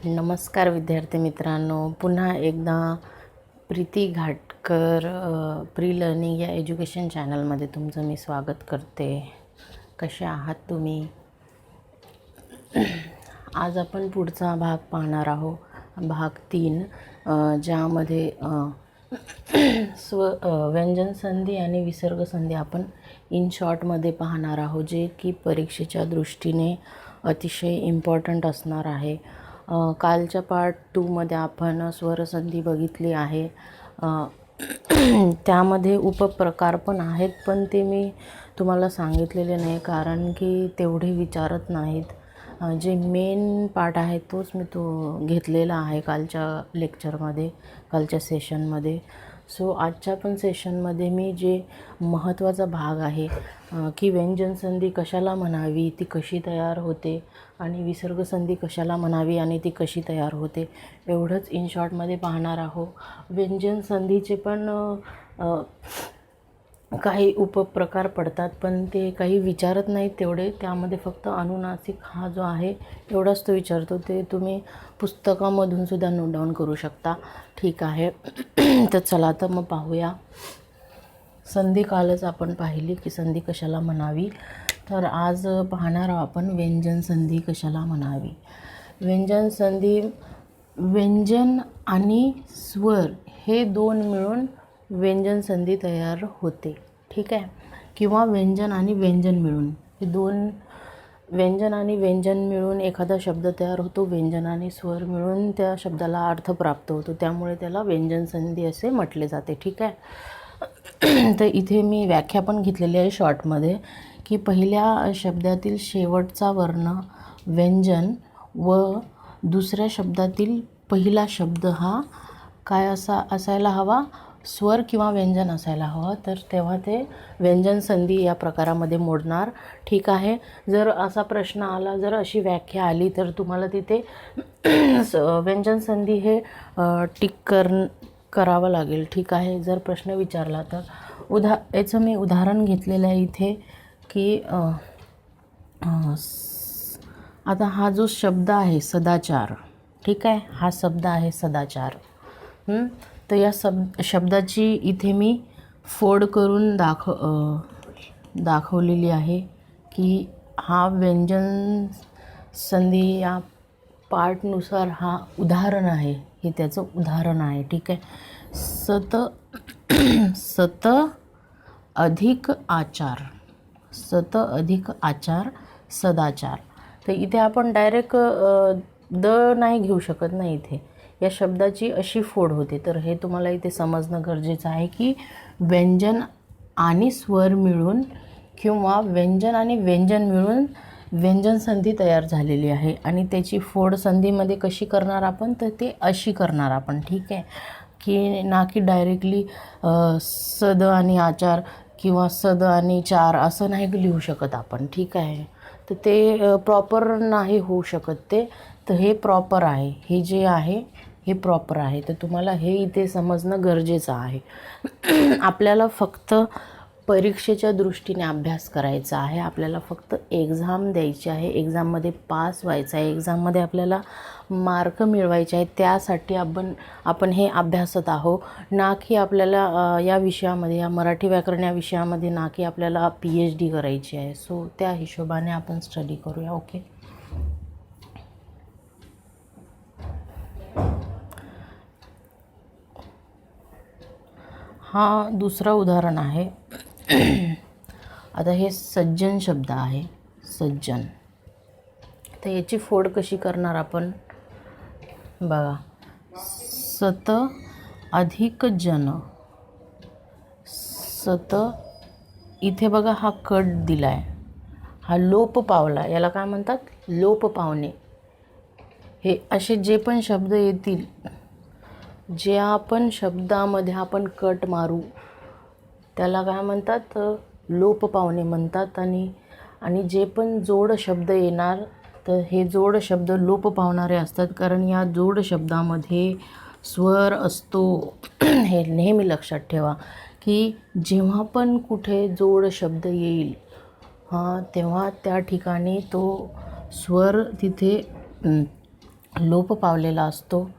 नमस्कार विद्यार्थी मित्रांनो, पुन्हा एकदा प्रीती घाटकर प्री लर्निंग या एज्युकेशन चॅनलमध्ये तुमचं मी स्वागत करते. कसे आहात तुम्ही? आज आपण पुढचा भाग पाहणार आहोत, भाग 3, ज्यामध्ये व्यंजन संधी आणि विसर्ग संधी आपण इन शॉर्टमध्ये पाहणार आहोत, जे की परीक्षेच्या दृष्टीने अतिशय इम्पॉर्टंट असणार आहे. कालच्या पार्ट 2मध्ये आपण स्वरसंधी बघितली आहे. त्यामध्ये उपप्रकार पण आहेत, पण ते मी तुम्हाला सांगितलेले नाही, कारण की तेवढे विचारत नाहीत. जे मेन पार्ट आहे तोच मी घेतलेला आहे कालच्या लेक्चरमध्ये, कालच्या सेशनमध्ये. सो आजच्या पण सेशनमध्ये मी जे महत्त्वाचा भाग आहे की व्यंजन संधी कशाला म्हणावी, ती कशी तयार होते, आणि विसर्ग संधी कशाला म्हणावी आणि ती कशी तयार होते, एवढंच इन शॉर्टमध्ये पाहणार आहोत. व्यंजन संधीचे पण काही उपप्रकार पडतात, पण ते काही विचारत नाहीत तेवढे. त्यामध्ये फक्त अनुनासिक हा जो आहे एवढाच तो विचारतो. ते तुम्ही पुस्तकामधून सुद्धा नोट डाऊन करू शकता. ठीक आहे. तर चला तर मग पाहूया. संधी कालच आपण पाहिली की संधी कशाला म्हणावी, तर आज पाहणार आहोत आपण व्यंजन संधी कशाला म्हणावी. व्यंजन संधी, व्यंजन आणि स्वर हे दोन मिळून व्यंजन संधी तयार होते. ठीक आहे. किंवा व्यंजन आणि व्यंजन मिळून, हे दोन व्यंजन आणि व्यंजन मिळून एखादा शब्द तयार होतो. व्यंजन आणि स्वर मिळून त्या शब्दाला अर्थ प्राप्त होतो, त्यामुळे त्याला व्यंजन संधी असे म्हटले जाते. ठीक आहे. तर इथे मी व्याख्या पण घेतलेली आहे शॉर्टमध्ये, की पहिल्या शब्दातील शेवटचा वर्ण व्यंजन व दुसऱ्या शब्दातील पहिला शब्द हा काय असायला हवा, स्वर किंवा व्यंजन असायला हवं, तर तेव्हा ते व्यंजन संधी या प्रकारामध्ये मोडणार. ठीक आहे. जर असा प्रश्न आला, जर अशी व्याख्या आली, तर तुम्हाला तिथे व्यंजन संधी हे टिक करावं लागेल. ठीक आहे. जर प्रश्न विचारला तर याचं मी उदाहरण घेतलेलं आहे इथे, की आता हा जो शब्द आहे सदाचार, ठीक आहे, हा शब्द आहे सदाचार. तर या शब्दाची इथे मी फोड करून दाखवलेली आहे, की हा व्यंजन संधी या पार्टनुसार हा उदाहरण आहे, हे त्याचं उदाहरण आहे. ठीक आहे. सत अधिक आचार, सत अधिक आचार सदाचार. तर इथे आपण डायरेक्ट नाही घेऊ शकत नाही, इथे या शब्दाची अशी फोड होते. तर हे तुम्हाला इथे समजणं गरजेचं आहे, की व्यंजन आणि स्वर मिळून किंवा व्यंजन आणि व्यंजन मिळून व्यंजन संधी तयार झालेली आहे, आणि त्याची फोड संधीमध्ये कशी करणार आपण, तर ते अशी करणार आपण. ठीक आहे. की ना की डायरेक्टली सद आणि आचार किंवा सद आणि चार असं नाही लिहू शकत आपण. ठीक आहे. तर ते प्रॉपर नाही होऊ शकत ते. तर हे प्रॉपर आहे, हे जे आहे हे प्रॉपर आहे. तर तुम्हाला हे इथे समजणं गरजेचं आहे. आपल्याला फक्त परीक्षेच्या दृष्टीने अभ्यास करायचा आहे. आपल्याला फक्त एक्झाम द्यायची आहे, एक्झाममध्ये पास व्हायचं आहे, एक्झाममध्ये आपल्याला मार्क मिळवायचे आहेत. त्यासाठी आपण हे अभ्यासत आहोत, ना की आपल्याला या विषयामध्ये, या मराठी व्याकरण या विषयामध्ये ना की आपल्याला PhD करायची आहे. सो त्या हिशोबाने आपण स्टडी करूया. ओके. हा दुसरा उदाहरण आहे. आता हे सज्जन शब्द आहे, सज्जन. तर याची फोड कशी करणार आपण, बघा. सत अधिक जन, सत, इथे बघा हा कट दिला आहे, हा लोप पावला, याला काय म्हणतात, लोप पावणे. हे असे जे पण शब्द येतील, जे आपण शब्दामध्ये आपण कट मारू, त्याला काय म्हणतात, लोप पावणे म्हणतात. आणि जे पण जोड शब्द येणार, तर हे जोड शब्द लोप पावणारे असतात, कारण या जोड शब्दामध्ये स्वर असतो. हे नेहमी लक्षात ठेवा, की जेव्हा पण कुठे जोड शब्द येईल, तेव्हा त्या ठिकाणी तो स्वर तिथे लोप पावलेला असतो,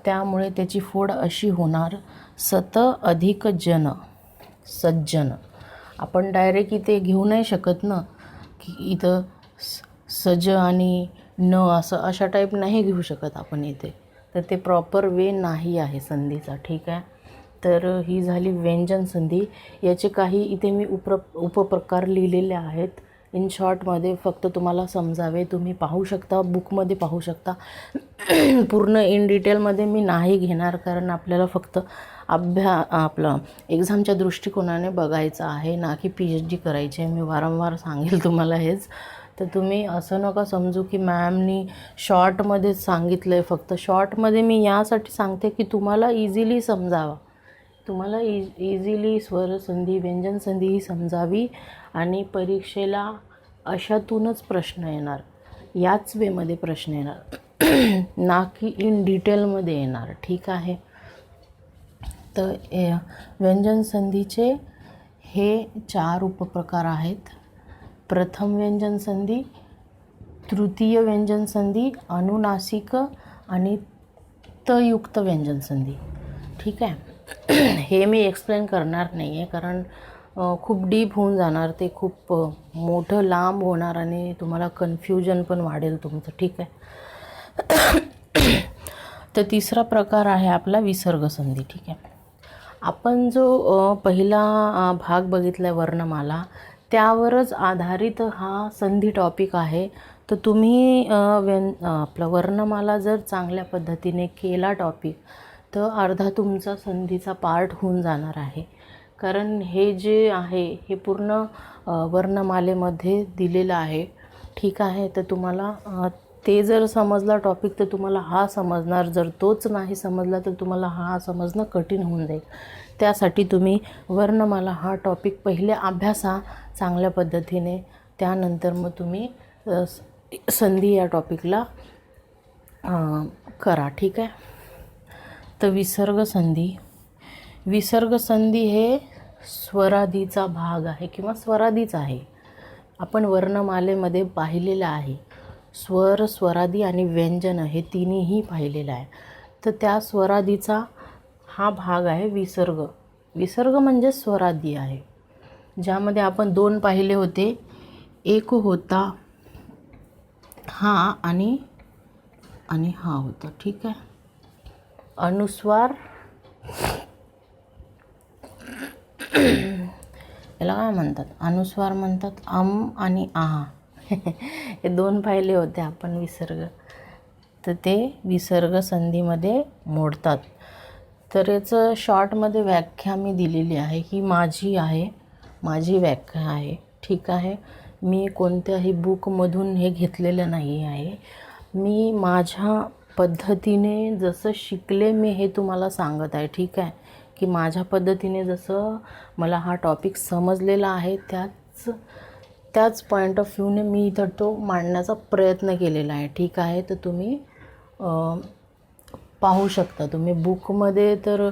त्यामुळे त्याची फोड अशी होणार सत अधिक जन सज्जन. आपण डायरेक्ट इथे घेऊ नाही शकत ना, की इथं सज आणि न असं अशा टाईप नाही घेऊ शकत आपण इथे. तर ते प्रॉपर वे नाही आहे संधीचा. ठीक आहे. तर ही झाली व्यंजन संधी. याचे काही इथे मी उपप्रकार लिहिलेले आहेत इन शॉर्टमध्ये, फक्त तुम्हाला समजावे. तुम्ही पाहू शकता, बुकमध्ये पाहू शकता. पूर्ण इन डिटेलमध्ये मी नाही घेणार, कारण आपल्याला फक्त आपलं एक्झामच्या दृष्टिकोनाने बघायचं आहे, ना की PhD करायची आहे. मी वारंवार सांगेल तुम्हाला हेच. तर तुम्ही असं नका समजू की मॅमनी शॉर्टमध्येच सांगितलं आहे. फक्त शॉर्टमध्ये मी यासाठी सांगते की तुम्हाला इझिली समजावा, तुम्हाला इझिली स्वरसंधी व्यंजनसंधी ही समजावी, आणि परीक्षेला अशातूनच प्रश्न येणार, याच वेमध्ये प्रश्न येणार, ना की इन डिटेलमध्ये येणार. ठीक आहे. तर व्यंजनसंधीचे हे 4 उपप्रकार आहेत. प्रथम व्यंजनसंधी, तृतीय व्यंजनसंधी, अनुनासिक आणि तयुक्त व्यंजनसंधी. ठीक आहे. हे मी एक्सप्लेन करणार नाही आहे, कारण खूप डीप होऊन जाणार, ते खूप मोठं लांब होणार आणि तुम्हाला कन्फ्युजन पण वाढेल तुमचं. ठीक आहे. तर तिसरा प्रकार आहे आपला विसर्गसंधी. ठीक आहे. आपण जो पहिला भाग बघितला आहे वर्णमाला, त्यावरच आधारित हा संधी टॉपिक आहे. तर तुम्ही आपला वर्णमाला जर चांगल्या पद्धतीने केला टॉपिक, तर अर्धा तुमचा संधीचा पार्ट होऊन जाणार आहे. कारण हे जे आहे हे पूर्ण वर्णमालेमध्ये दिलेलं आहे. ठीक आहे. तर तुम्हाला ते जर समजला टॉपिक तर तुम्हाला हा समजणार, जर तोच नाही समजला तर तुम्हाला हा समजणं कठीण होऊन जाईल. त्यासाठी तुम्ही वर्णमाला हा टॉपिक पहिले अभ्यासा चांगल्या पद्धतीने, त्यानंतर मग तुम्ही संधी या टॉपिकला करा. ठीक आहे. तर विसर्गसंधी, विसर्गसंधी हे स्वरादीचा भाग आहे किंवा स्वरादीच आहे. आपण वर्णमालेमध्ये पाहिलेलं आहे, स्वर, स्वरादी आणि व्यंजन हे तिन्हीही पाहिलेलं आहे. तर त्या स्वरादीचा हा भाग आहे विसर्ग. विसर्ग म्हणजे स्वरादी आहे, ज्यामध्ये आपण 2 पाहिले होते. एक होता हा आणि हा होता. ठीक आहे. अनुस्वार, याला काय म्हणतात, अनुस्वार म्हणतात, आणि आहा. हे 2 पाहिले होते आपण विसर्ग. तर ते विसर्ग संधीमध्ये मोडतात. तर याचं शॉर्टमध्ये व्याख्या मी दिलेली आहे, ही माझी आहे, माझी व्याख्या आहे. ठीक आहे. मी कोणत्याही बुकमधून हे घेतलेलं नाही आहे. मी माझ्या पद्धतीने जसं शिकले मी हे तुम्हाला सांगत आहे. ठीक आहे. की माझ्या पद्धतीने जसं मला हा टॉपिक समजलेला आहे त्याच पॉईंट ऑफ व्ह्यूने मी इथं तो मांडण्याचा प्रयत्न केलेला आहे. ठीक आहे. तर तुम्ही पाहू शकता. तुम्ही बुकमध्ये तर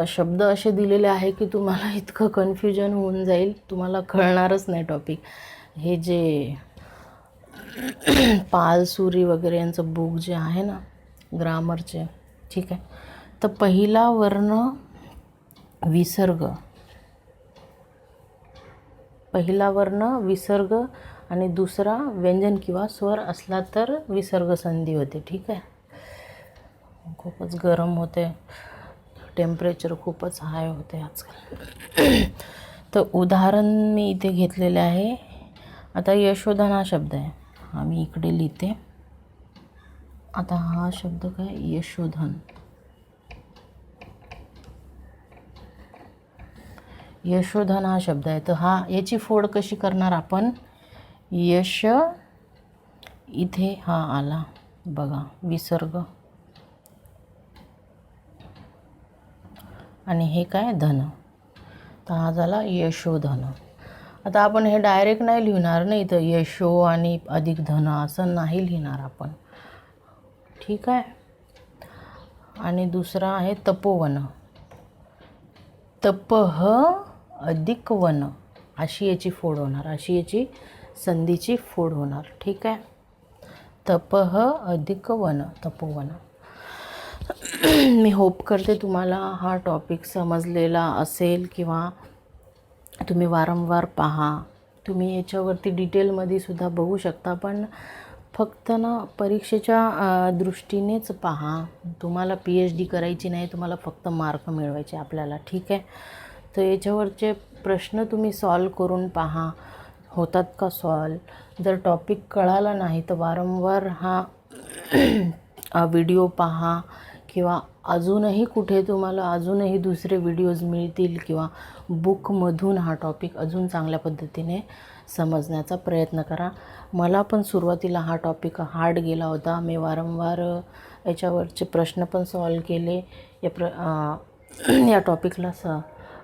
शब्द असे दिलेले आहे की तुम्हाला इतकं कन्फ्युजन होऊन जाईल, तुम्हाला कळणारच नाही टॉपिक. हे जे पाल सुरी वगैरे यांचं बुक जे आहे ना ग्रामरचे. ठीक आहे. तर पहिला वर्ण विसर्ग, पहिला वर्ण विसर्ग आणि दुसरा व्यंजन किंवा स्वर असला तर विसर्ग संधी होते. ठीक आहे. खूपच गरम होते, टेम्परेचर खूपच हाय होते आजकाल. तर उदाहरण मी इथे घेतलेले आहे. आता यशोधन हा शब्द आहे, हा मी इकडे लिहिते. आता हा शब्द काय, यशोधन. यशोधन हा शब्द आहे. तर याची फोड कशी करणार आपण, यश इथे हा आला बघा विसर्ग, आणि हे काय धन, तर हा झाला यशोधन. आता आपण हे डायरेक्ट नाही लिहिणार नाही, तर यशो आणि अधिक धन असं नाही लिहिणार आपण. ठीक आहे. आणि दुसरा आहे तपोवन, तपह अधिक वन, अशी याची फोड होणार, अशी याची संधीची फोड होणार. ठीक आहे. तपः अधिक वन, तपोवन. मी होप करते तुम्हाला हा टॉपिक समजलेला असेल किंवा तुम्ही वारंवार पहा. तुम्ही याच्यावरती डिटेलमध्ये सुद्धा बघू शकता, पण फक्त ना परीक्षेच्या दृष्टीनेच पहा. तुम्हाला PhD करायची नाही, तुम्हाला फक्त मार्क मिळवायचे आपल्याला, ठीक आहे. तर याच्यावरचे प्रश्न तुम्ही सॉल्व करून पहा, होतात का सॉल्व. जर टॉपिक कळाला नाही तर वारंवार हा व्हिडिओ पहा किंवा अजूनही कुठे तुम्हाला अजूनही दुसरे व्हिडिओज मिळतील किंवा बुकमधून हा टॉपिक अजून चांगल्या पद्धतीने समजण्याचा प्रयत्न करा. मला पण सुरुवातीला हा टॉपिक हार्ड गेला होता. मी वारंवार याच्यावरचे प्रश्न पण सॉल्व केले. या टॉपिकला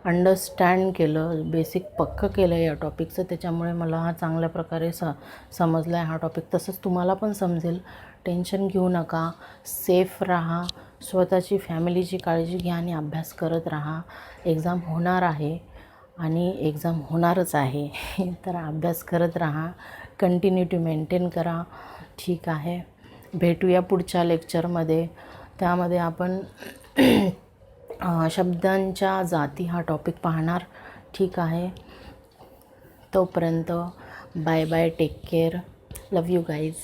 अंडरस्टँड केलं, बेसिक पक्कं केलं या टॉपिकचं. त्याच्यामुळे मला हा चांगल्या प्रकारे समजला आहे हा टॉपिक. तसंच तुम्हाला पण समजेल. टेन्शन घेऊ नका, सेफ राहा, स्वतःची फॅमिलीची काळजी घ्या आणि अभ्यास करत राहा. एक्झाम होणार आहे आणि एक्झाम होणारच आहे. तर अभ्यास करत राहा, कंटिन्युटी मेंटेन करा, ठीक आहे. भेटूया पुढच्या लेक्चरमध्ये. त्यामध्ये आपण शब्दांच्या जाती हा टॉपिक पाहणार, ठीक आहे. तोपर्यंत bye bye, take care, love you guys.